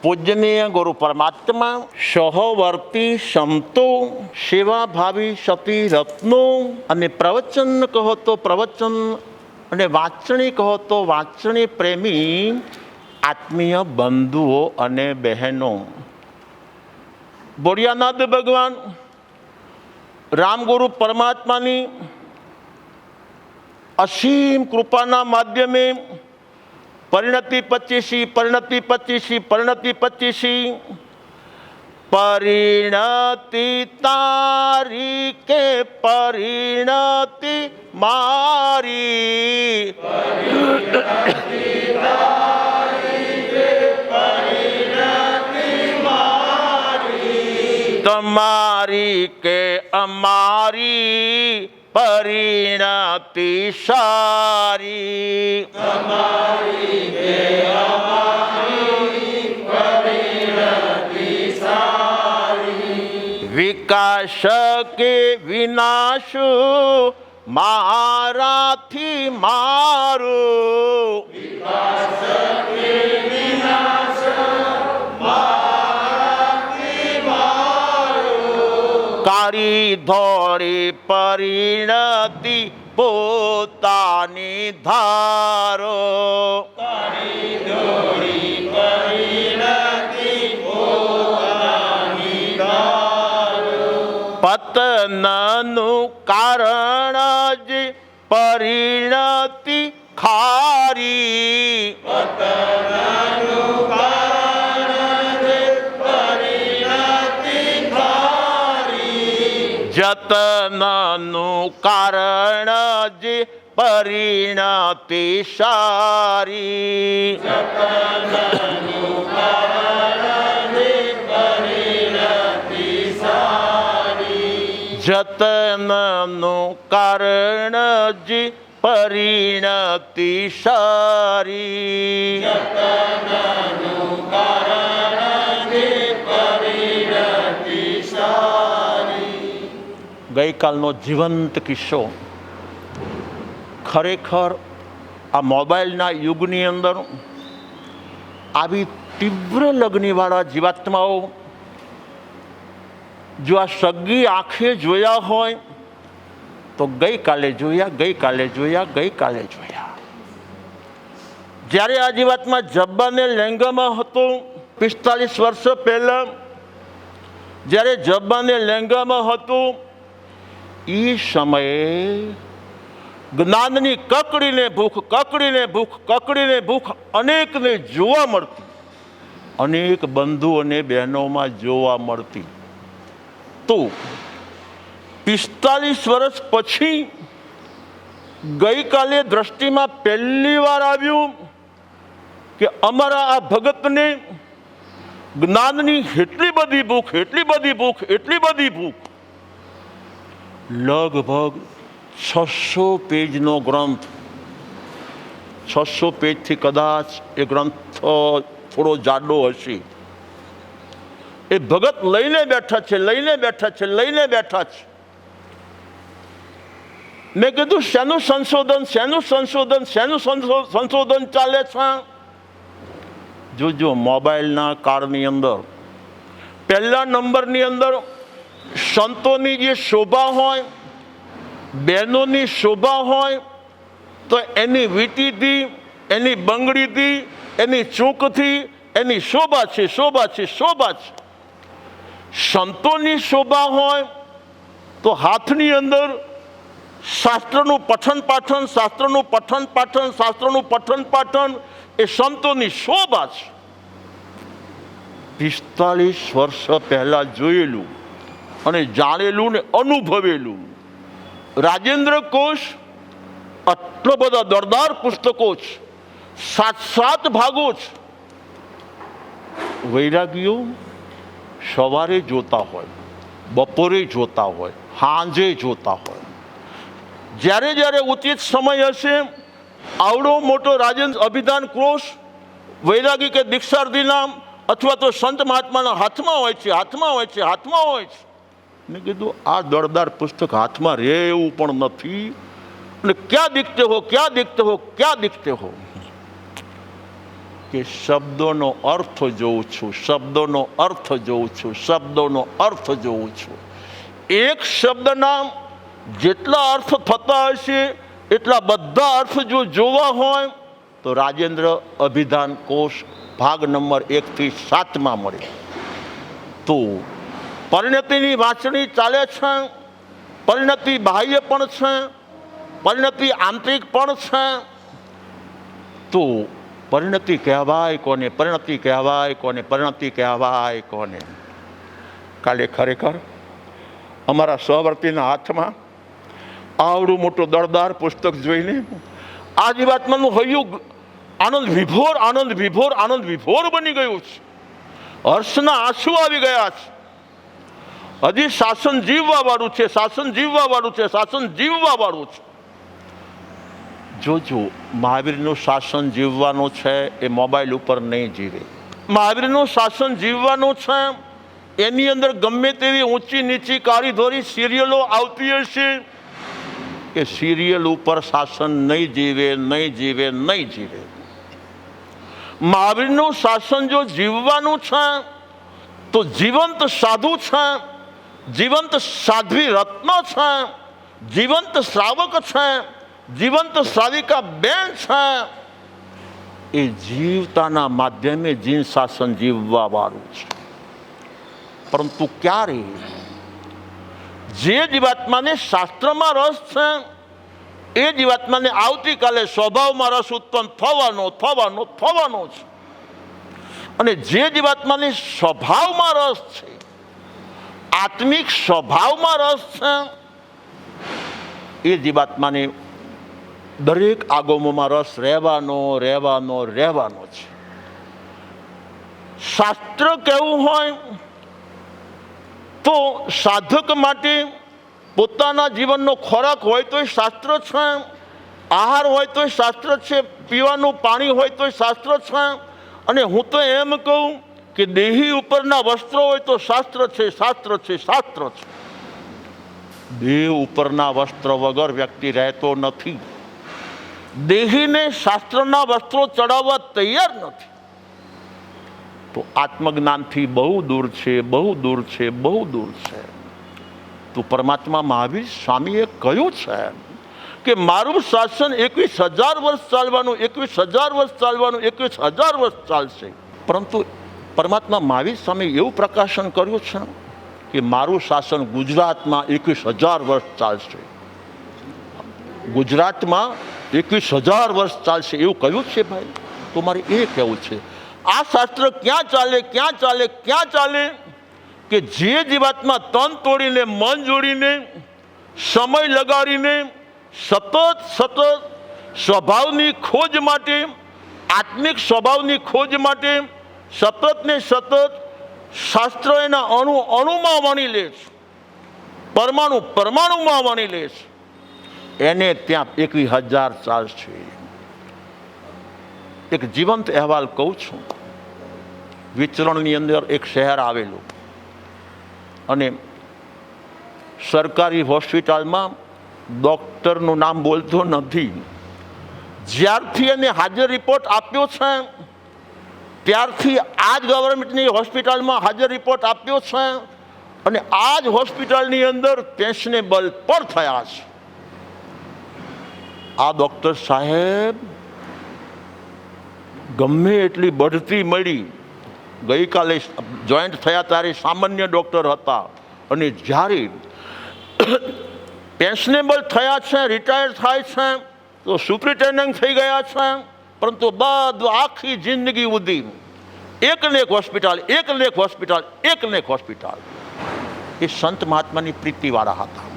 પૂજનીય ગુરુ પરમાત્મા સહવર્તી સંતો સેવાભાવી સતી રત્નો અને પ્રવચન કહો તો પ્રવચન અને વાંચણી કહો તો વાંચણી પ્રેમી આત્મીય બંધુઓ અને બહેનો, બોરિયાનાથ ભગવાન રામગુરુ પરમાત્માની અસીમ કૃપાના માધ્યમે પરિણતિ 25 પરિણતિ 25 પરિણતિ 25 પરિણતિ તારી કે પરિણતિ મારી, તમારી કે અમારી પરિણતિ સારી, તમારી કે અમારી પરિણતિ સારી, વિકાસ કે વિનાશ મારાથી મારું, વિકાસ કે વિનાશ કારી ધોરી પરિણતિ પોતાની ધારો, કારી ધોરી પરિણતિ પોતાની ધારો, પતનનું કારણ જ પરિણતિ ખારી, પતનનું જતનનું કારણ જ પરિણતિ સારી, જતનનું કારણ જ પરિણતિ સારી, જતનનું કારણ જ પરિણતિ સારી, જતનનું કારણ જ પરિણતિ સારી. ગઈકાલનો જીવંત કિસ્સો ખરેખર આ મોબાઈલના યુગની અંદર આવી તીવ્ર લગ્નીવાળા જીવાત્માઓ જો આ સગી આંખે જોયા હોય તો ગઈકાલે જોયા, ગઈકાલે જોયા, ગઈકાલે જોયા. જ્યારે આ જીવાત્મા જબ્બાને લહેંગામાં હતો 45 વર્ષ પહેલાં, જ્યારે જબ્બાને લહેંગામાં હતું એ સમયે જ્ઞાનની કકડીને ભૂખ, કકડીને ભૂખ, કકડીને ભૂખ અનેકને જોવા મળતી, અનેક બંધુ અને બહેનોમાં જોવા મળતી. તો 45 વર્ષ પછી ગઈકાલે દ્રષ્ટિમાં પહેલી વાર આવ્યું કે અમારા આ ભગતને જ્ઞાનની એટલી બધી ભૂખ, એટલી બધી ભૂખ, એટલી બધી ભૂખ. લગભગ 600 પેજનો ગ્રંથ, 600 પેજથી કદાચ એ ગ્રંથ થોડો જાડો હશે. એ ભગત લઈને બેઠા છે, લઈને બેઠા છે, લઈને બેઠા છે. મેં કીધું શેનું સંશોધન, શેનું સંશોધન, શેનું સંશોધન ચાલે છે? જોજો મોબાઈલના કાળની અંદર પહેલા નંબરની અંદર સંતોની જે શોભા હોય, બહેનોની શોભા હોય તો એની વીંટીથી, એની બંગડીથી, એની ચૂંકથી એની શોભા છે, શોભા છે, શોભા છે. સંતોની શોભા હોય તો હાથની અંદર શાસ્ત્રનું પઠન પાઠન, શાસ્ત્રનું પઠન પાઠન, શાસ્ત્રનું પઠન પાઠન એ સંતોની શોભા છે. 45 વર્ષ પહેલા જોયેલું અને જાણેલું ને અનુભવેલું રાજેન્દ્ર કોશ, આટલા બધા દરદાર પુસ્તકો છે, 7 ભાગો છે. વૈરાગીઓ સવારે જોતા હોય, બપોરે જોતા હોય, સાંજે જોતા હોય. જ્યારે જ્યારે ઉચિત સમય હશે આવડો મોટો રાજેન્દ્ર અભિધાન કોશ વૈરાગી કે દીક્ષાર્થીના અથવા તો સંત મહાત્માના હાથમાં હોય છે, હાથમાં હોય છે, હાથમાં હોય છે. મેં કીધું આ દળદાર પુસ્તક હાથમાં રહે એવું પણ નથી. અને ક્યાં દીખતે હો, ક્યાં દીખતે હો, ક્યાં દીખતે હો. કે શબ્દોનો અર્થ જોઉં છું, શબ્દોનો અર્થ જોઉં છું, શબ્દોનો અર્થ જોઉં છું. એક શબ્દના જેટલા અર્થ થતા હશે એટલા બધા અર્થ જો જોવા હોય તો રાજેન્દ્ર અભિધાન કોષ ભાગ નંબર 1 થી 7 મળે. તો પરિણતિની વાંચણી ચાલે છે. પરિણતિ બાહ્ય પણ છે, પરિણતિ આંતરિક પણ છે. તો પરિણતિ કહેવાય કોને? પરિણતિ કહેવાય કોને? પરિણતિ કહેવાય કોને? કાલે ખરેખર અમારા સહવર્તીના હાથમાં આવડું મોટું દળદાર પુસ્તક જોઈને આ જીવાત્માનું હૈયું આનંદ વિભોર, આનંદ વિભોર, આનંદ વિભોર બની ગયું છે. હર્ષના આંસુ આવી ગયા છે. હજી શાસન જીવવા વાળું છે, શાસન જીવવા વાળું છે, શાસન જીવવા વાળું છે. જોજો, મહાવીરનું શાસન જીવવાનું છે એ મોબાઈલ ઉપર નહીં જીવે. મહાવીરનું શાસન જીવવાનું છે એની અંદર ગમે તેવી ઊંચી નીચી કાળી ધોરી સિરિયલો આવતી હશે કે સિરિયલ ઉપર શાસન નહીં જીવે, નહીં જીવે, નહીં જીવે. મહાવીરનું શાસન જો જીવવાનું છે તો જીવંત સાધુ છે, જીવંત સાધ્વી રત્ન છે, જીવંત શ્રાવક છે, જીવંત શ્રાવિકા બેન છે. એ જીવતાના માધ્યમે જીન શાસન જીવવા વાળું છે. પરંતુ ક્યારે? જે જીવાત્માને શાસ્ત્રમાં રસ છે એ જીવાત્માને આવતીકાલે સ્વભાવમાં રસ ઉત્પન્ન થવાનો થવાનો થવાનો છે. અને જે જીવાત્માને સ્વભાવમાં રસ છે, આત્મિક સ્વભાવમાં રસ છે, એ જીવાત્માને દરેક આગમોમાં રસ રહેવાનો રહેવાનો રહેવાનો છે. શાસ્ત્ર કેવું હોય તો સાધક માટે પોતાના જીવનનો ખોરાક હોય તો શાસ્ત્ર છે, આહાર હોય તો શાસ્ત્ર છે, પીવાનું પાણી હોય તો શાસ્ત્ર છે. અને હું તો એમ કહું કે દેહી ઉપરના વસ્ત્રો હોય તો શાસ્ત્ર છે, શાસ્ત્ર છે, શાસ્ત્ર છે. દેહ ઉપરના વસ્ત્ર વગર વ્યક્તિ રહેતો નથી. દેહીને શાસ્ત્રના વસ્ત્રો ચડાવવા તૈયાર નથી. તો આત્મજ્ઞાનથી બહુ દૂર છે, બહુ દૂર છે, બહુ દૂર છે. તો પરમાત્મા મહાવીર સ્વામીએ કહ્યું છે કે મારું શાસન 21,000 વર્ષ ચાલવાનું, 21,000 વર્ષ ચાલવાનું, 21,000 વર્ષ ચાલશે. પરંતુ પરમાત્મા મહાવીર સ્વામી એવું પ્રકાશન કર્યું છે કે મારું શાસન ગુજરાતમાં 21,000 વર્ષ ચાલશે. ગુજરાતમાં 21,000 વર્ષ ચાલશે એવું કહ્યું છે ભાઈ. તો મારે એ કહેવું છે, આ શાસ્ત્ર ક્યાં ચાલે, ક્યાં ચાલે, ક્યાં ચાલે? કે જે જીવાત્મા તન તોડીને મન જોડીને સમય લગાડીને સતત સતત સ્વભાવની ખોજ માટે, આત્મિક સ્વભાવની ખોજ માટે સતત ને સતત શાસ્ત્ર એના અણુ અણુમાં વણી લે છે, પરમાણુ પરમાણુમાં વણી લે છે, એને ત્યાં 21,000 ચાલશે. એક જીવંત અહેવાલ કહું છું. વિચરણની અંદર એક શહેર આવેલું અને સરકારી હોસ્પિટલમાં ડૉક્ટરનું નામ બોલતો નથી. જ્યારથી એને હાજર રિપોર્ટ આપ્યો છે ત્યારથી આ જ ગવર્મેન્ટની હોસ્પિટલમાં હાજર રિપોર્ટ આપ્યો છે અને આ જ હોસ્પિટલની અંદર ફેશનેબલ પણ થયા છે. આ ડૉક્ટર સાહેબ ગમે એટલી બઢતી મળી, ગઈકાલે જોઈન્ટ થયા ત્યારે સામાન્ય ડૉક્ટર હતા અને જ્યારે પેન્શનેબલ થયા છે, રિટાયર થાય છે તો સુપ્રિન્ટેન્ડન્ટ થઈ ગયા છે. પરંતુ બધું આખી જિંદગી સુધી એકને એક હોસ્પિટલ, એકને એક હોસ્પિટલ, એકને એક હોસ્પિટલ. એ સંત મહાત્માની પ્રીતિવાળા હતા,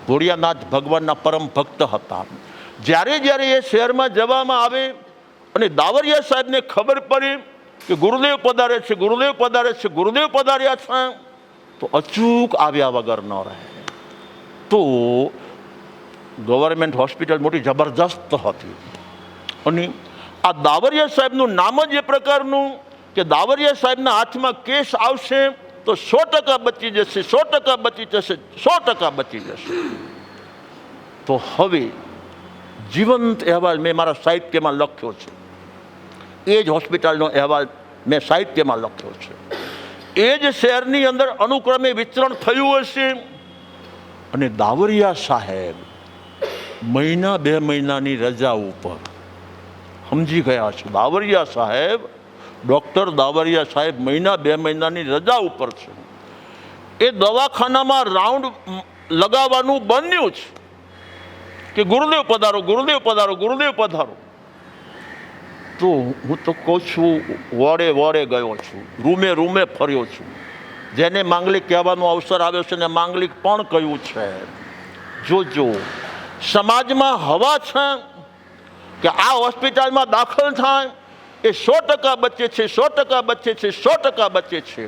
ભોળિયાનાથ ભગવાનના પરમ ભક્ત હતા. જ્યારે જ્યારે એ શહેરમાં જવામાં આવે અને દાવરિયા સાહેબને ખબર પડી કે ગુરુદેવ પધારે છે, ગુરુદેવ પધારે છે, ગુરુદેવ પધાર્યા છે, તો અચૂક આવ્યા વગર ન રહે. તો ગવર્મેન્ટ હોસ્પિટલ મોટી જબરજસ્ત હતી અને આ દાવરિયા સાહેબનું નામ જ એ પ્રકારનું કે દાવરિયા સાહેબના હાથમાં કેસ આવશે તો 100% બચી જશે, 100% બચી જશે, 100% બચી જશે. તો હવે જીવંત અહેવાલ મેં મારા સાહિત્યમાં લખ્યો છે એ જ હોસ્પિટલનો અહેવાલ મેં સાહિત્યમાં લખ્યો છે. એ જ શહેરની અંદર અનુક્રમે વિચરણ થયું હશે. અને દાવરિયા સાહેબ મહિના 2 મહિનાની રજા ઉપર, સમજી ગયા છો, દાવરિયા સાહેબ, ડૉક્ટર દાવરિયા સાહેબ મહિના 2 મહિનાની રજા ઉપર છે. એ દવાખાનામાં રાઉન્ડ લગાવવાનું બન્યું છે કે ગુરુદેવ પધારો, ગુરુદેવ પધારો, ગુરુદેવ પધારો. તો હું તો કહું છું, વડે વડે ગયો છું, રૂમે રૂમે ફર્યો છું. જેને માંગલિક કહેવાનો અવસર આવ્યો છે ને માંગલિક પણ કહ્યું છે. જોજો, સમાજમાં હવા છે કે આ હોસ્પિટલમાં દાખલ થાય એ 100% બચે છે, 100% બચે છે, 100% બચે છે.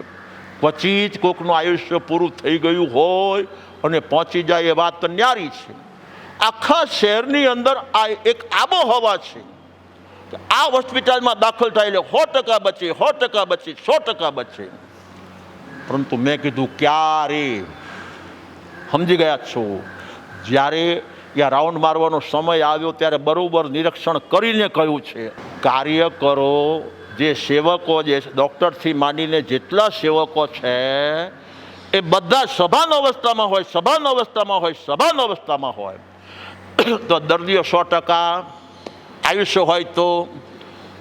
પછી જ કોકનું આયુષ્ય પૂરું થઈ ગયું હોય અને પહોંચી જાય એ વાત ન્યારી છે. આખા શહેરની અંદર આ એક આબોહવા છે કે આ હોસ્પિટલમાં દાખલ થાય એટલે 100% બચે, 100% બચે, 100% બચે. પરંતુ મેં કીધું ક્યારે, સમજી ગયા છો, જ્યારે ત્યાં રાઉન્ડ મારવાનો સમય આવ્યો ત્યારે બરોબર નિરીક્ષણ કરીને કહ્યું છે, કાર્યકરો, જે સેવકો, જે ડૉક્ટરથી માંડીને જેટલા સેવકો છે એ બધા સભાન અવસ્થામાં હોય, સભાન અવસ્થામાં હોય, સભાન અવસ્થામાં હોય. તો દર્દીઓ 100% આયુષ્ય હોય તો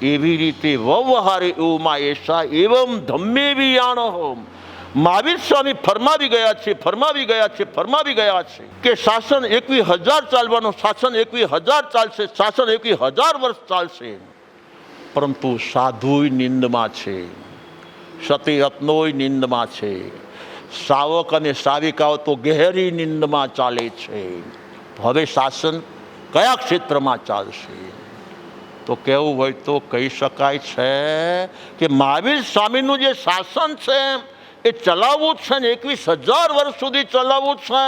એવી રીતે વ્યવહારે એવમાં એસા એવમ ધમ્મે વિયાણો. મહાવીર સ્વામી ફરમાવી ગયા છે, ફરમાવી ગયા છે, ફરમાવી ગયા છે કે શાસન 21,000 ચાલવાનું, શાસન 21,000 ચાલશે, શાસન 21,000 વર્ષ ચાલશે. પરંતુ સાધુય નિંદમાં છે, સતી રત્નોય નિંદમાં છે, શ્રાવક અને શ્રાવિકાઓ તો ગહેરી નિંદમાં ચાલે છે. હવે શાસન કયા ક્ષેત્રમાં ચાલશે? તો કહેવું હોય તો કહી શકાય છે કે મહાવીર સ્વામીનું જે શાસન છે એ ચલાવવું જ છે ને 21,000 વર્ષ સુધી ચલાવવું જ છે.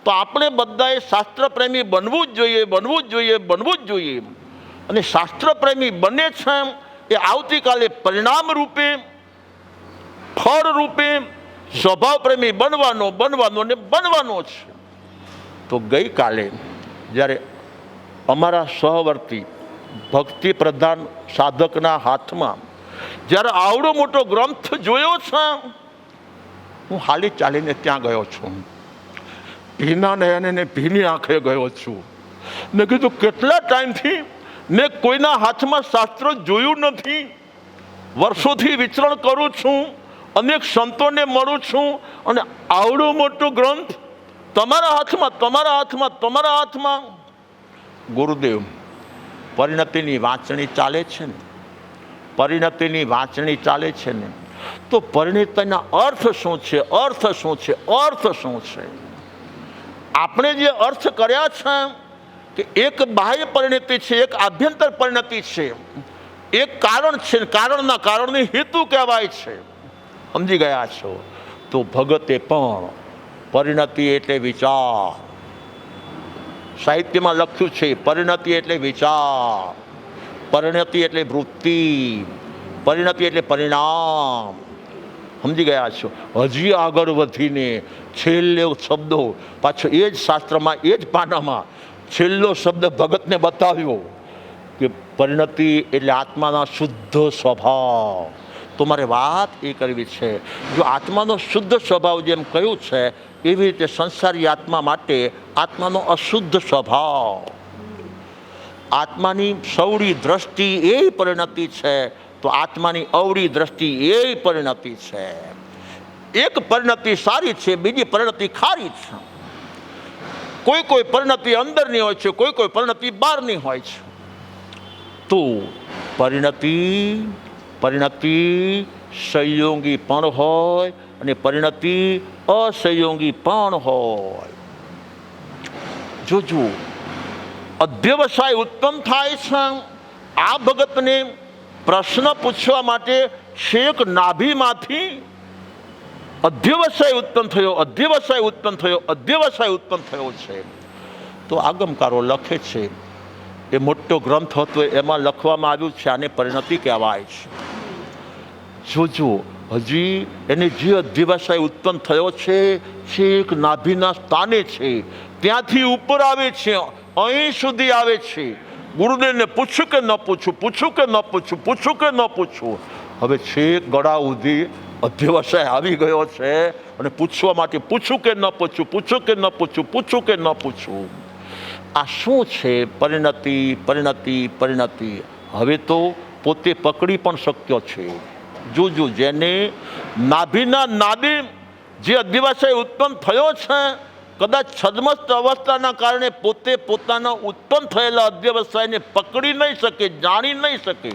તો આપણે બધાએ શાસ્ત્રપ્રેમી બનવું જ જોઈએ, બનવું જ જોઈએ, બનવું જ જોઈએ. અને શાસ્ત્રપ્રેમી બને છે એ આવતીકાલે પરિણામ રૂપે, ફળ રૂપે સ્વભાવપ્રેમી બનવાનો, બનવાનો ને બનવાનો છે. તો ગઈકાલે જ્યારે અમારા સહવર્તી ભક્તિ પ્રધાન સાધકના હાથમાં જ્યારે આવડો મોટો ગ્રંથ જોયો છે, હું હાલી ચાલીને ત્યાં ગયો છું, ભીના નયને ભીની આંખે ગયો છું. મેં કીધું કેટલા ટાઈમથી મેં કોઈના હાથમાં શાસ્ત્ર જોયું નથી. વર્ષોથી વિચરણ કરું છું, અનેક સંતોને મળું છું, અને આવડો મોટો ગ્રંથ તમારા હાથમાં, તમારા હાથમાં, તમારા હાથમાં. ગુરુદેવ, પરિણતિની વાંચણી ચાલે છે ને, પરિણતિની વાંચણી ચાલે છે ને, તો પરિણતિના અર્થ શું છે, અર્થ શું છે, અર્થ શું છે? આપણે જે અર્થ કર્યા છે કે એક બાહ્ય પરિણતિ છે, એક આભ્યંતર પરિણતિ છે, એક કારણ છે, કારણના કારણની હેતુ કહેવાય છે. સમજી ગયા છો? તો ભગતે પણ પરિણતિ એટલે વિચાર, સાહિત્યમાં લખ્યું છે પરિણતિ એટલે વિચાર, પરિણતિ એટલે વૃત્તિ, પરિણતિ એટલે પરિણામ. સમજી ગયા છો? હજી આગળ વધીને છેલ્લે શબ્દો પાછો એ જ શાસ્ત્રમાં, એ જ પાનામાં છેલ્લો શબ્દ ભગતને બતાવ્યો કે પરિણતિ એટલે આત્માના શુદ્ધ સ્વભાવ. તો મારે વાત એ કરવી છે, જો આત્માનો શુદ્ધ સ્વભાવ જેમ કહ્યું છે એવી રીતે સંસારી આત્મા માટે આત્માનો અશુદ્ધ સ્વભાવ, આત્માની સૌરી દ્રષ્ટિ એ પરિણતિ છે, તો આત્માની અવળી દ્રષ્ટિ એ પરિણતિ છે. એક પરિણતિ સારી છે, બીજી પરિણતિ ખારી છે. કોઈ કોઈ પરિણતિ અંદરની હોય છે, કોઈ કોઈ પરિણતિ બહારની હોય છે. તો પરિણતિ સંયોગી પણ હોય અને પરિણતિ અસંયોગી પણ હોય. જોજો, અધ્યવસાય ઉત્પન્ન થાય છે. આ ભગતને પ્રશ્ન પૂછવા માટે છેક નાભીમાંથી અધ્યવસાય ઉત્પન્ન થયો, અધ્યવસાય ઉત્પન્ન થયો, અધ્યવસાય ઉત્પન્ન થયો છે. તો આગમકારો લખે છે, એ મોટો ગ્રંથ હતો એમાં લખવામાં આવ્યું છે આને પરિણતિ કહેવાય છે. જોજો, હજી એને જે અધ્યવસાય ઉત્પન્ન થયો છે છેક નાભીના સ્થાને છે, ત્યાંથી ઉપર આવે છે, અહીં સુધી આવે છે. ગુરુદેવને પૂછ્યું કે ન પૂછું, પૂછું કે ન પૂછું, પૂછું કે ન પૂછું. હવે છેક ગળા સુધી અધ્યવસાય આવી ગયો છે અને પૂછવા માટે પૂછું કે ન પૂછું, પૂછું કે ન પૂછું, પૂછું કે ન પૂછું. આ શું છે? પરિણતિ, પરિણતિ, પરિણતિ. હવે તો પોતે પકડી પણ શક્યો છે. જોજો, જેને નાભીના નાદે જે અધ્યવસાય ઉત્પન્ન થયો છે, કદાચ છદ્મસ્ત અવસ્થાના કારણે પોતે પોતાના ઉત્પન્ન થયેલા અધ્યવસાયને પકડી નહીં શકે, જાણી નહીં શકે,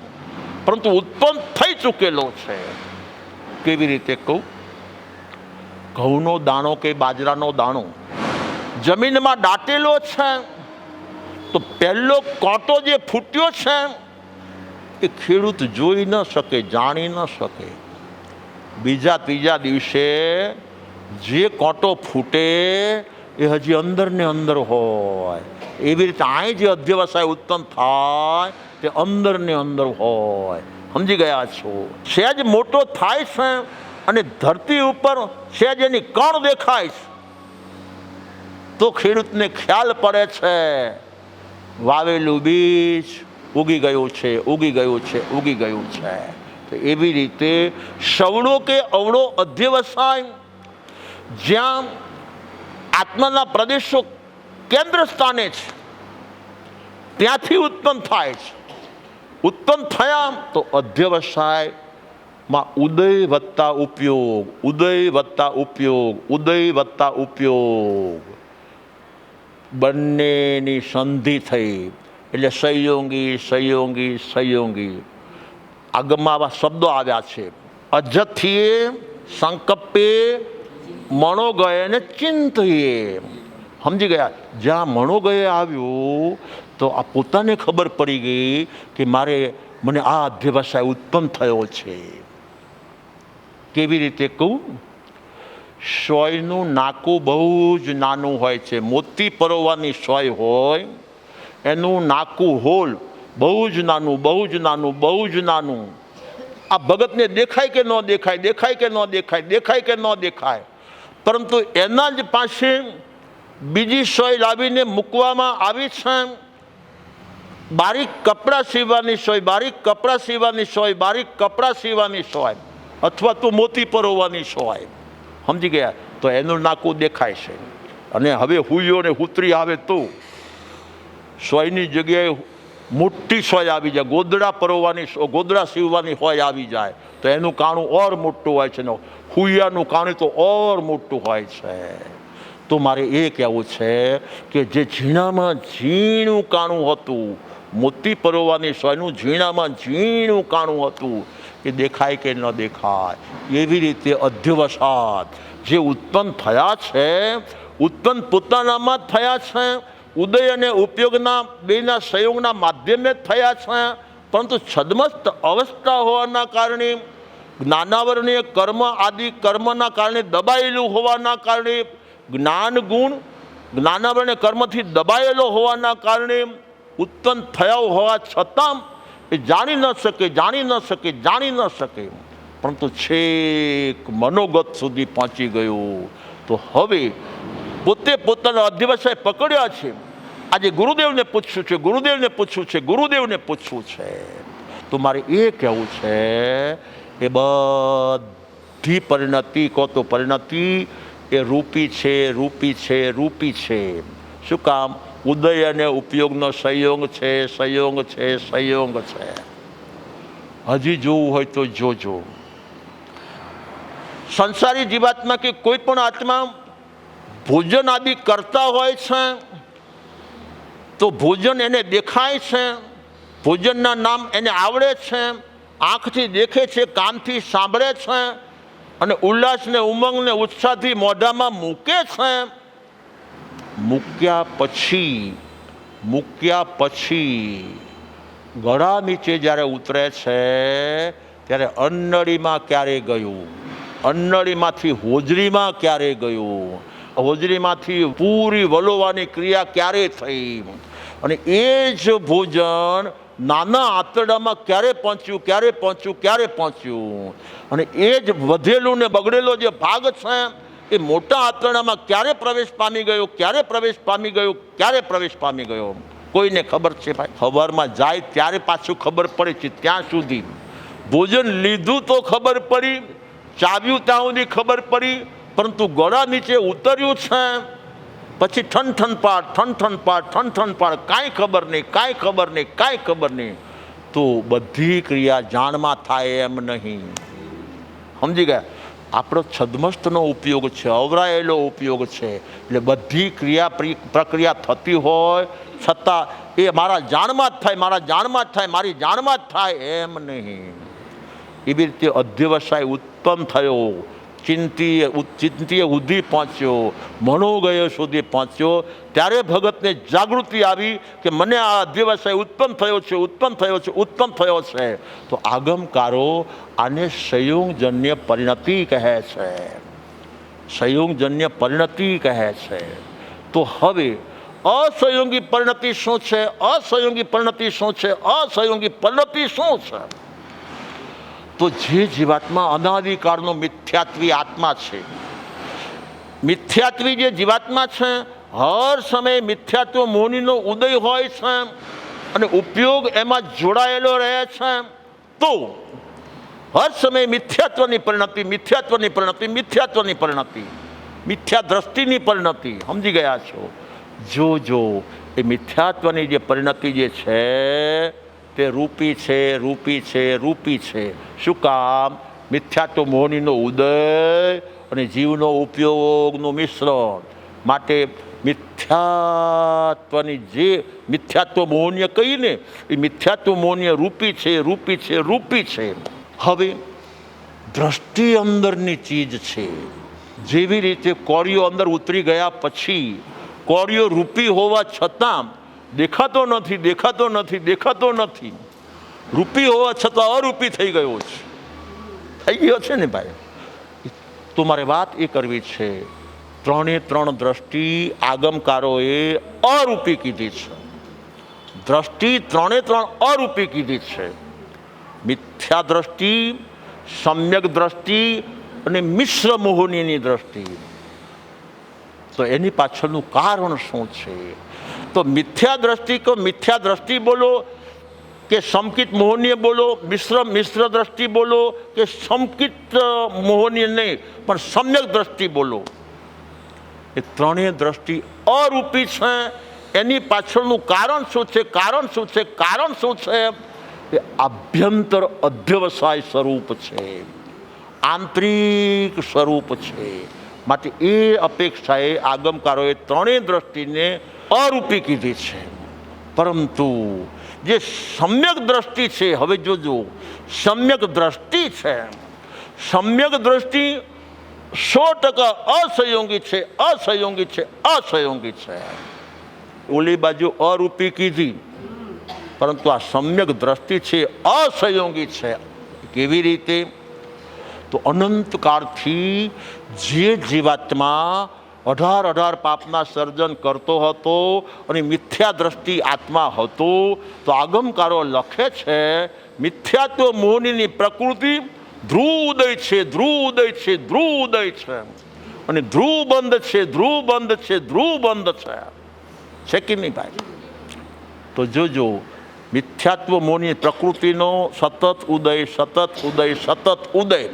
પરંતુ ઉત્પન્ન થઈ ચૂકેલો છે. કેવી રીતે કહું? ઘઉંનો દાણો કે બાજરાનો દાણો જમીનમાં દાટેલો છે, તો પહેલો કાંટો જે ફૂટ્યો છે એ ખેડૂત જોઈ ન શકે, જાણી ન શકે. બીજા ત્રીજા દિવસે જે કાંટો ફૂટે એ હજી અંદર ને અંદર હોય. એવી રીતે અહીં જે અધ્યવસાય ઉત્પન્ન થાય તે અંદર ને અંદર હોય. સમજી ગયા છો? સહેજ મોટો થાય છે અને ધરતી ઉપર સહેજ એની કણ દેખાય છે, તો ખેડૂતને ખ્યાલ પડે છે વાવેલું બીજ ઉગી ગયું છે, ઉગી ગયું છે, ઉગી ગયું છે. તો એવી રીતે સવડો કે અવળો અધ્યવસાય જ્યાં આત્માના પ્રદેશો કેન્દ્ર સ્થાને છે ત્યાંથી ઉત્પન્ન થાય છે. ઉત્પન્ન થયા તો અધ્યવસાયમાં ઉદય વત્તા ઉપયોગ, ઉદય વત્તા ઉપયોગ, ઉદય વત્તા ઉપયોગ બંનેની સંધિ થઈ એટલે સંયોગી, સંયોગી, સંયોગી. આગળમાં આવા શબ્દો આવ્યા છે. અજથીએ સંકલ્પે મણોગયે ને ચિંતયે. સમજી ગયા? જ્યાં મણોગયે આવ્યું તો આ પોતાને ખબર પડી ગઈ કે મને આ અધ્યવસાય ઉત્પન્ન થયો છે. કેવી રીતે કહું? સોયનું નાકું બહુ જ નાનું હોય છે. મોતી પરોવાની સોય હોય, એનું નાકું હોલ બહુ જ નાનું, બહુ જ નાનું, બહુ જ નાનું. આ ભગતને દેખાય કે ન દેખાય, દેખાય કે ન દેખાય, દેખાય કે ન દેખાય, પરંતુ એના જ પાસે બીજી સોય લાવીને મૂકવામાં આવી છે. બારીક કપડાં સીવવાની સોય, બારીક કપડાં સીવવાની સોય, બારીક કપડાં સીવવાની સોય, અથવા તો મોતી પરોવાની સોય. સમજી ગયા? તો એનું નાકું દેખાય છે. અને હવે હુઈયો ને હુતરી આવે તો સોયની જગ્યાએ મોટી સોય આવી જાય, ગોદડા પરોવાની, ગોદડા સીવવાની સોય આવી જાય તો એનું કાણું ઓર મોટું હોય છે ને હુઈયાનું કાણું તો ઓર મોટું હોય છે. તો મારે એ કહેવું છે કે જે ઝીણામાં ઝીણું કાણું હતું, મોતી પરોવાની સોયનું ઝીણામાં ઝીણું કાણું હતું, એ દેખાય કે ન દેખાય. એવી રીતે અધ્યવસાય જે ઉત્પન્ન થયા છે, ઉત્પન્ન પોતાનામાં જ થયા છે, ઉદય અને ઉપયોગના બેના સંયોગના માધ્યમે જ થયા છે, પરંતુ છદ્મસ્ત અવસ્થા હોવાના કારણે, જ્ઞાનાવરણીય કર્મ આદિ કર્મના કારણે દબાયેલું હોવાના કારણે, જ્ઞાન ગુણ જ્ઞાનાવરણીય કર્મથી દબાયેલો હોવાના કારણે ઉત્પન્ન થયા હોવા છતાં એ જાણી ન શકે, જાણી ન શકે, જાણી ન શકે, પરંતુ છેક મનોગત સુધી પહોંચી ગયું. તો હવે પોતે પોતાના અધ્યવસાય પકડ્યા છે. આજે ગુરુદેવને પૂછવું છે, ગુરુદેવને પૂછવું છે, ગુરુદેવને પૂછવું છે. તો મારે એ કહેવું છે કે બધી પરિણતિ, કહો તો પરિણતિ એ રૂપી છે, રૂપી છે, રૂપી છે. શું કામ? ઉદય અને ઉપયોગનો સંયોગ છે, સંયોગ છે, સંયોગ છે. હજી જોવું હોય તો જોજો. સંસારી જીવાત્મા કે કોઈ પણ આત્મા ભોજન આદિ કરતા હોય છે તો ભોજન એને દેખાય છે, ભોજનના નામ એને આવડે છે, આંખથી દેખે છે, કાનથી સાંભળે છે અને ઉલ્લાસ ને ઉમંગ ને ઉત્સાહથી મોઢામાં મૂકે છે. મૂક્યા પછી ગળા નીચે જ્યારે ઉતરે છે ત્યારે અન્નળીમાં ક્યારે ગયું, અન્નળીમાંથી હોજરીમાં ક્યારે ગયું, હોજરીમાંથી પૂરી વલોવાની ક્રિયા ક્યારે થઈ, અને એ જ ભોજન નાના આંતરડામાં ક્યારે પહોંચ્યું, ક્યારે પહોંચ્યું, ક્યારે પહોંચ્યું, અને એ જ વધેલું ને બગડેલો જે ભાગ છે એ મોટા આંતરડામાં ક્યારે પ્રવેશ પામી ગયો, ક્યારે પ્રવેશ પામી ગયો, ક્યારે પ્રવેશ પામી ગયો. કોઈને ખબર છે ભાઈ? ખબરમાં જાય ત્યારે પાછું ખબર પડે છે. ત્યાં સુધી ભોજન લીધું તો ખબર પડી, ચાવ્યું ત્યાં સુધી ખબર પડી, પરંતુ ગળા નીચે ઉતર્યું છે પછી ઠન પાડ કાંઈ ખબર નહીં, કાંઈ ખબર નહીં, કાંઈ ખબર નહીં. તો બધી ક્રિયા જાણમાં થાય એમ નહીં. સમજી ગયા? આપણો છદ્મસ્તનો ઉપયોગ છે, અવરાયેલો ઉપયોગ છે. એટલે બધી ક્રિયા પ્રક્રિયા થતી હોય છતાં એ મારા જાણમાં જ થાય, મારા જાણમાં જ થાય, મારી જાણમાં જ થાય એમ નહીં. એવી રીતે અધ્યવસાય ઉત્પન્ન થયો, ચિંતીય સુધી પહોંચ્યો, મનોગય સુધી પહોંચ્યો. ત્યારે ભગતને જાગૃતિ આવી કે મને આ અધ્યવસાય ઉત્પન્ન થયો છે, ઉત્પન્ન થયો છે, ઉત્પન્ન થયો છે. તો આગમકારો આને સંયોગજન્ય પરિણતિ કહે છે, સંયોગજન્ય પરિણતિ કહે છે. તો હવે અસંયોગી પરિણતિ શું છે? અસંયોગી પરિણતિ શું છે? અસંયોગી પરિણતિ શું છે? તો જે જીવાત્મા અનાદિકાળનો મિથ્યાત્વી આત્મા છે, મિથ્યાત્વી જે જીવાત્મા છે, હર સમયે મિથ્યાત્વ મોહનીનો ઉદય હોય છે અને ઉપયોગ એમાં જોડાયેલો રહે છે. તો હર સમયે મિથ્યાત્વની પરિણતિ, મિથ્યાત્વની પરિણતિ, મિથ્યાત્વની પરિણતિ, મિથ્યા દ્રષ્ટિની પરિણતિ. સમજી ગયા છો? જો એ મિથ્યાત્વની જે પરિણતિ જે છે તે રૂપી છે, રૂપી છે, રૂપી છે. શું કામ? મિથ્યાત્વ મોહનીનો ઉદય અને જીવનો ઉપયોગનું મિશ્રણ. માટે મિથ્યાત્વની જે મિથ્યાત્વ મોહનીય કહીને એ મિથ્યાત્વ મોહનીય રૂપી છે, રૂપી છે, રૂપી છે. હવે દ્રષ્ટિ અંદરની ચીજ છે. જેવી રીતે કોળીઓ અંદર ઉતરી ગયા પછી કોળીઓ રૂપી હોવા છતાં દેખાતો નથી, દેખાતો નથી, દેખાતો નથી. રૂપી હોવા છતાં અરૂપી થઈ ગયો છે, થઈ ગયો છે ને ભાઈ? તો મારે વાત એ કરવી છે, ત્રણે ત્રણ દ્રષ્ટિ આગમકારોએ અરૂપી કીધી છે. દ્રષ્ટિ ત્રણે ત્રણ અરૂપી કીધી છે. મિથ્યા દ્રષ્ટિ, સમ્યક દ્રષ્ટિ અને મિશ્ર મોહનીની દ્રષ્ટિ. તો એની પાછળનું કારણ શું છે? તો મિથ્યા દ્રષ્ટિ કો મિથ્યા દ્રષ્ટિ બોલો કે સમકિત મોહનીય બોલો, મિશ્ર દ્રષ્ટિ બોલો કે સમકિત મોહનીય નહીં પણ સમ્યક દ્રષ્ટિ બોલો, એ ત્રણેય દ્રષ્ટિ અરૂપી છે. એની પાછળનું કારણ શું છે? કારણ શું છે? કારણ શું છે? એ આભ્યંતર અધ્યવસાય સ્વરૂપ છે, આંતરિક સ્વરૂપ છે. માટે એ અપેક્ષાએ આગમકારોએ ત્રણેય દ્રષ્ટિને અરૂપી કીધી છે. પરંતુ જે સમ્યક દ્રષ્ટિ છે, હવે જોજો, સમ્યક દ્રષ્ટિ છે, સમ્યક દ્રષ્ટિ 100% અસંયોગી છે, અસંયોગી છે, અસંયોગી છે. ઓલી બાજુ અરૂપી કીધી, પરંતુ આ સમ્યક દ્રષ્ટિ છે અસંયોગી છે. કેવી રીતે? તો અનંતકાળથી જે જીવાત્મા 18 પાપના સર્જન કરતો હતો અને મિથ્યા દ્રષ્ટિ આત્મા હતો, તો આગમકારો લખે છે મિથ્યાત્વ મોહનીની પ્રકૃતિ ધ્રુવ ઉદય છે, ધ્રુવ ઉદય છે, ધ્રુવ ઉદય છે અને ધ્રુવ બંધ છે, ધ્રુવ બંધ છે, ધ્રુવ બંધ છે કે નહીં ભાઈ? તો જોજો, મિથ્યાત્વ મોહની પ્રકૃતિનો સતત ઉદય, સતત ઉદય, સતત ઉદય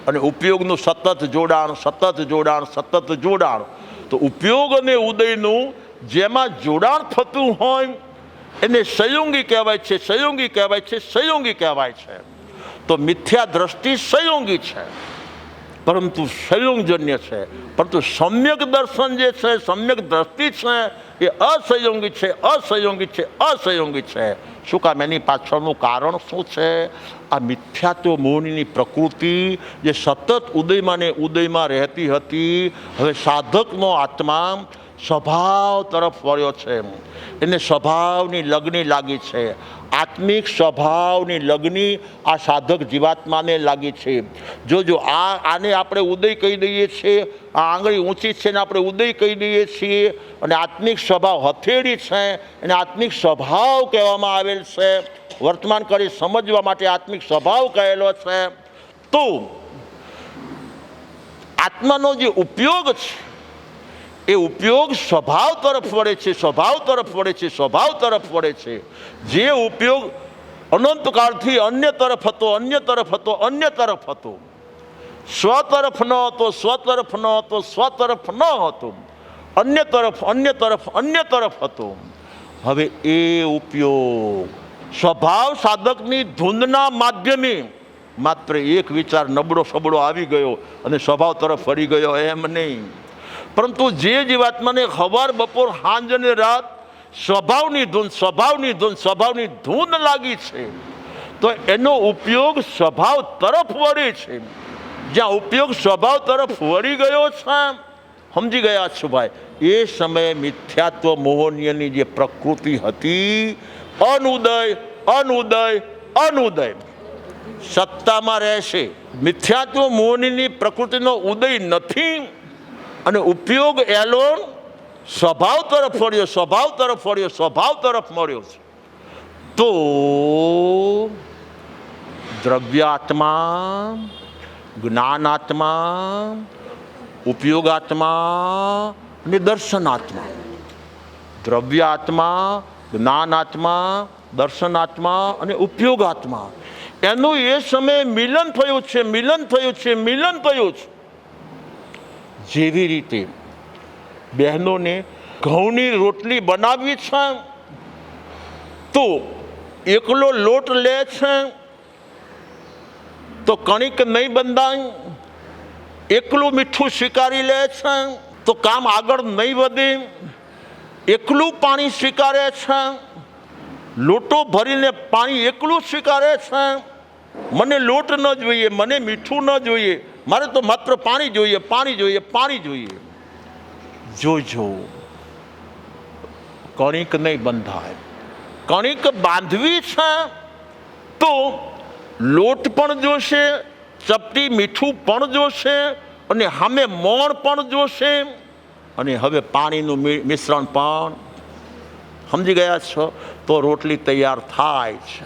અને ઉપયોગનું સતત જોડાણ, સતત જોડાણ, સતત જોડાણ. તો ઉપયોગ અને ઉદયનું જેમાં જોડાણ થતું હોય એને સંયોગી કહેવાય છે, સંયોગી કહેવાય છે, સંયોગી કહેવાય છે. તો મિથ્યા દ્રષ્ટિ સંયોગી છે પરંતુ સંયોગજન્ય છે. પરંતુ સમ્યક દર્શન જે છે, સમ્યક દ્રષ્ટિ છે, એ અસંયોગી છે, અસંયોગી છે, અસંયોગી છે. શું કામ? એની પાછળનું કારણ શું છે? આ મિથ્યાત્વ મોહનીની પ્રકૃતિ જે સતત ઉદયમાં ને ઉદયમાં રહેતી હતી, હવે સાધકનો આત્મા સ્વભાવ તરફ વળ્યો છે. એને સ્વભાવની લગ્ની લાગી છે, આત્મિક સ્વભાવની લગ્ની આ સાધક જીવાત્માને લાગી છે. જોજો, આને આપણે ઉદય કહી દઈએ છીએ, આ આંગળી ઊંચી છે ને આપણે ઉદય કહી દઈએ છીએ, અને આત્મિક સ્વભાવ હથેળી છે એને આત્મિક સ્વભાવ કહેવામાં આવેલ છે. વર્તમાન કરી સમજવા માટે આત્મિક સ્વભાવ કહેલો છે. તો આત્માનો જે ઉપયોગ છે એ ઉપયોગ સ્વભાવ તરફ વળે છે, સ્વભાવ તરફ વળે છે, સ્વભાવ તરફ વળે છે. જે ઉપયોગ અનંતકાળથી અન્ય તરફ હતો, અન્ય તરફ હતો, અન્ય તરફ હતો, સ્વ તરફ ન હતો, સ્વ તરફ ન હતો, સ્વ તરફ ન હતો, અન્ય તરફ, અન્ય તરફ, અન્ય તરફ હતો. હવે એ ઉપયોગ સ્વભાવ સાધકની ધૂનના માધ્યમે માત્ર એક વિચાર નબળો સબળો આવી ગયો અને સ્વભાવ તરફ વળી ગયો એમ નહીં, પરંતુ જે જીવાત્માને સવાર બપોર સાંજ અને રાત સ્વભાવની ધૂન, સ્વભાવની ધૂન, સ્વભાવની ધૂન લાગી છે, તો એનો ઉપયોગ સ્વભાવ તરફ વળે છે. જ્યાં ઉપયોગ સ્વભાવ તરફ વળી ગયો છે, સમજી ગયા છો ભાઈ, એ સમયે મિથ્યાત્વ મોહનીયની જે પ્રકૃતિ હતી, અનુદય, અનુદય, અનુદય સત્તામાં રહેશે. મિથ્યાત્વ મોહનીની પ્રકૃતિનો ઉદય નથી અને ઉપયોગ એલોન સ્વભાવ તરફ વળ્યો, સ્વભાવ તરફ વળ્યો, સ્વભાવ તરફ મળ્યો છે. તો દ્રવ્યાત્મા, જ્ઞાનાત્મા, ઉપયોગાત્મા અને દર્શનાત્મા, દ્રવ્યાત્મા, જ્ઞાનાત્મા, દર્શનાત્મા અને ઉપયોગાત્મા, એનું એ સમયે મિલન થયું છે, મિલન થયું છે, મિલન થયું છે. જેવી રીતે બહેનોને ઘઉંની રોટલી બનાવવી છે તો એકલો લોટ લે છે તો કણિક નહીં બંધાય, એકલું મીઠું સ્વીકારી લે છે તો કામ આગળ નહીં વધે, એકલું પાણી સ્વીકારે છે, લોટો ભરીને પાણી એકલું સ્વીકારે છે, મને લોટ ન જોઈએ, મને મીઠું ન જોઈએ, મારે તો માત્ર પાણી જોઈએ, પાણી જોઈએ, પાણી જોઈએ. જોજો કણિક નહીં બંધાય. કણિક બાંધવી છે તો લોટ પણ જોશે, ચપટી મીઠું પણ જોશે અને સામે મોણ પણ જોશે અને હવે પાણીનું મિશ્રણ પણ. સમજી ગયા છો? તો રોટલી તૈયાર થાય છે.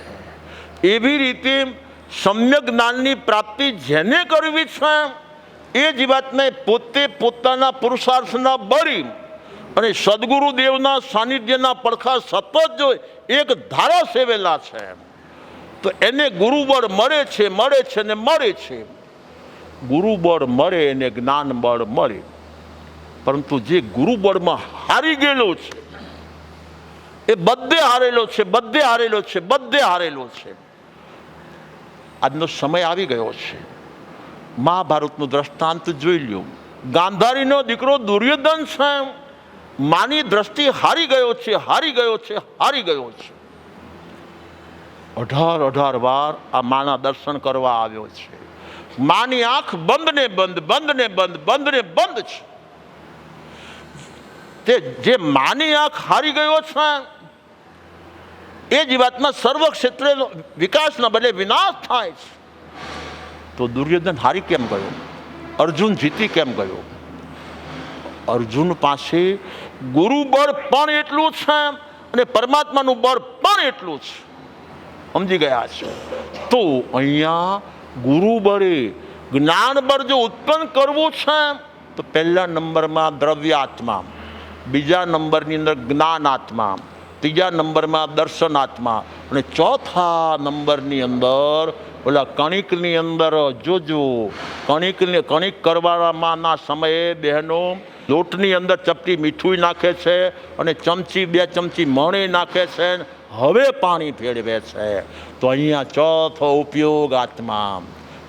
એવી રીતે સમ્યક જ્ઞાનની પ્રાપ્તિ જેને કરવી છે એ જીવાત્માએ પોતે પોતાના પુરુષાર્થના બળી અને સદગુરુદેવના સાનિધ્યના પડખા સતત જો એક ધારા સેવેલા છે તો એને ગુરુબળ મળે છે, મળે છે ને મળે છે. ગુરુબળ મળે એને જ્ઞાન બળ મળે, પરંતુ જે ગુરુબળમાં હારી ગયેલો છે એ બધે હારેલો છે, બધે હારેલો છે, બધે હારેલો છે. આજનો સમય આવી ગયો છે. મહાભારતનું દ્રષ્ટાંત જોઈ લ્યો. ગાંધારીનો દીકરો દુર્યોધન છે, માની દ્રષ્ટિ હારી ગયો છે, હારી ગયો છે, હારી ગયો છે. 18 વાર આ માના દર્શન કરવા આવ્યો છે. માની આંખ બંધ ને બંધ, બંધ ને બંધ, બંધ ને બંધ છે. તે જે માની આંખ હારી ગયો છે એ જીવાતમાં સર્વ ક્ષેત્રે વિકાસના બદલે વિનાશ થાય છે. તો દુર્યોધન હારી કેમ ગયો? અર્જુન જીતી કેમ ગયો? અર્જુન પાસે ગુરુબળ પણ એટલું છે અને પરમાત્માનું બળ પણ એટલું છે. સમજી ગયા છે? તો અહીંયા ગુરુબળે જ્ઞાન બળ જો ઉત્પન્ન કરવું છે તો પહેલા નંબરમાં દ્રવ્યાત્મા, બીજા નંબરની અંદર જ્ઞાનાત્મા, ત્રીજા નંબરમાં દર્શનાત્મા અને ચોથા નંબરની અંદર ઓલા કણિકની અંદર જોજો. કણિક કરવાના સમયે બહેનો લોટની અંદર ચપટી મીઠું નાખે છે અને ચમચી 2 ચમચી મણી નાખે છે, હવે પાણી ફેરવે છે. તો અહીંયા ચોથો ઉપયોગ આત્મા,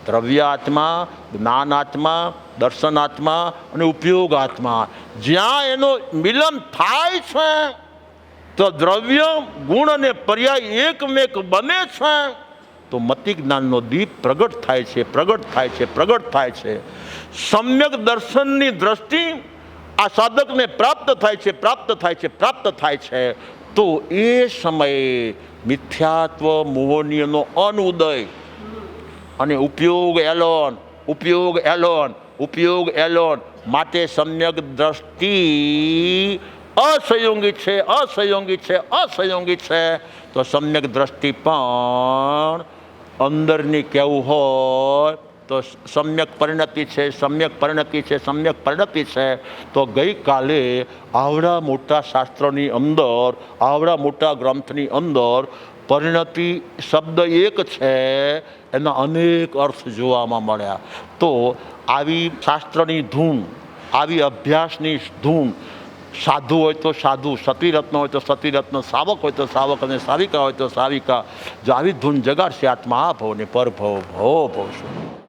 દ્રવ્યાત્મા, જ્ઞાનાત્મા, દર્શનાત્મા અને ઉપયોગાત્મા. જ્યાં એનો મિલન થાય છે તો દ્રવ્ય, ગુણ અને પર્યાય એકમેક બને છે તો મતિ જ્ઞાનનો દીપ પ્રગટ થાય છે, પ્રગટ થાય છે, પ્રગટ થાય છે. સમ્યક દર્શનની દ્રષ્ટિ આ સાધકને પ્રાપ્ત થાય છે, પ્રાપ્ત થાય છે, પ્રાપ્ત થાય છે. તો એ સમયે મિથ્યાત્વ મોહનીયનો અનુદય અને ઉપયોગ એલોન, ઉપયોગ એલોન, ઉપયોગ એલોન. માટે સમ્યક દ્રષ્ટિ અસહયોગી છે, અસહયોગી છે, અસહયોગી છે. તો સમ્યક દ્રષ્ટિ પણ અંદરની કેવું હોય તો સમ્યક પરિણતિ છે, સમ્યક પરિણતિ છે, સમ્યક પરિણતિ છે. તો ગઈકાલે આવડા મોટા શાસ્ત્રોની અંદર, આવડા મોટા ગ્રંથની અંદર પરિણતિ શબ્દ એક છે, એના અનેક અર્થ જોવામાં મળ્યા. તો આવી શાસ્ત્રની ધૂન, આવી અભ્યાસની ધૂન, સાધુ હોય તો સાધુ, સતીરત્ન હોય તો સતીરત્ન, સાવક હોય તો સાવક અને સાવિકા હોય તો સાવિકા, જો આવી ધૂન જગાડશે આત્મા ભવને પરભવ ભવ ભવ.